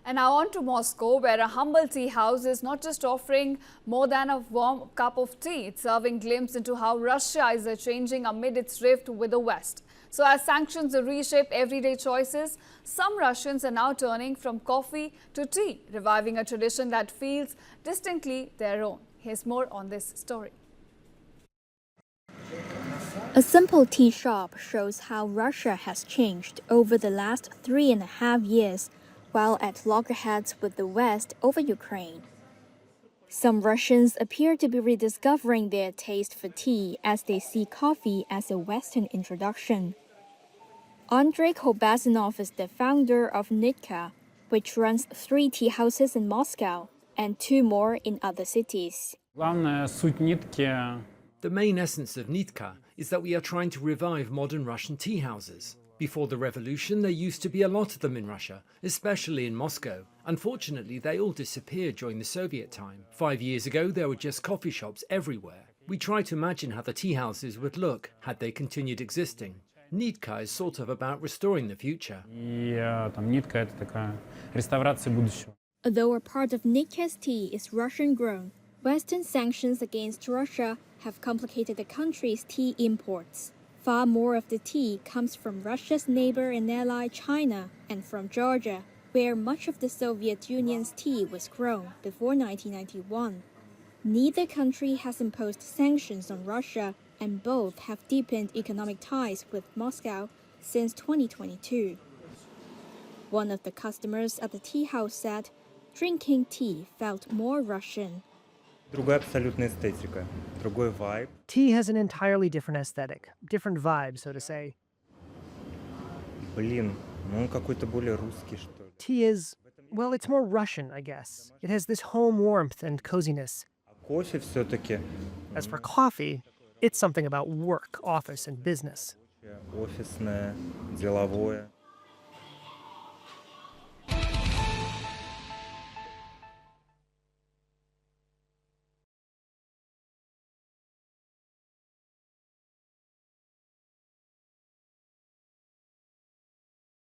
And now on to Moscow, where a humble tea house is not just offering more than a warm cup of tea, it's serving glimpse into how Russia is changing amid its rift with the West. So as sanctions reshape everyday choices, some Russians are now turning from coffee to tea, reviving a tradition that feels distinctly their own. Here's more on this story. A simple tea shop shows how Russia has changed over the last 3.5 years, while at loggerheads with the West over Ukraine. Some Russians appear to be rediscovering their taste for tea as they see coffee as a Western introduction. Andrei Kobasinov is the founder of Nitka, which runs 3 tea houses in Moscow and 2 more in other cities. The main essence of Nitka is that we are trying to revive modern Russian tea houses. Before the revolution, there used to be a lot of them in Russia, especially in Moscow. Unfortunately, they all disappeared during the Soviet time. 5 years ago, there were just coffee shops everywhere. We try to imagine how the tea houses would look had they continued existing. Nitka is sort of about restoring the future. Although a part of Nitka's tea is Russian-grown, Western sanctions against Russia have complicated the country's tea imports. Far more of the tea comes from Russia's neighbor and ally China and from Georgia, where much of the Soviet Union's tea was grown before 1991. Neither country has imposed sanctions on Russia, and both have deepened economic ties with Moscow since 2022. One of the customers at the tea house said drinking tea felt more Russian. Tea has an entirely different aesthetic, different vibe, so to say. Tea is, well, it's more Russian, I guess. It has this home warmth and coziness. As for coffee, it's something about work, office, and business.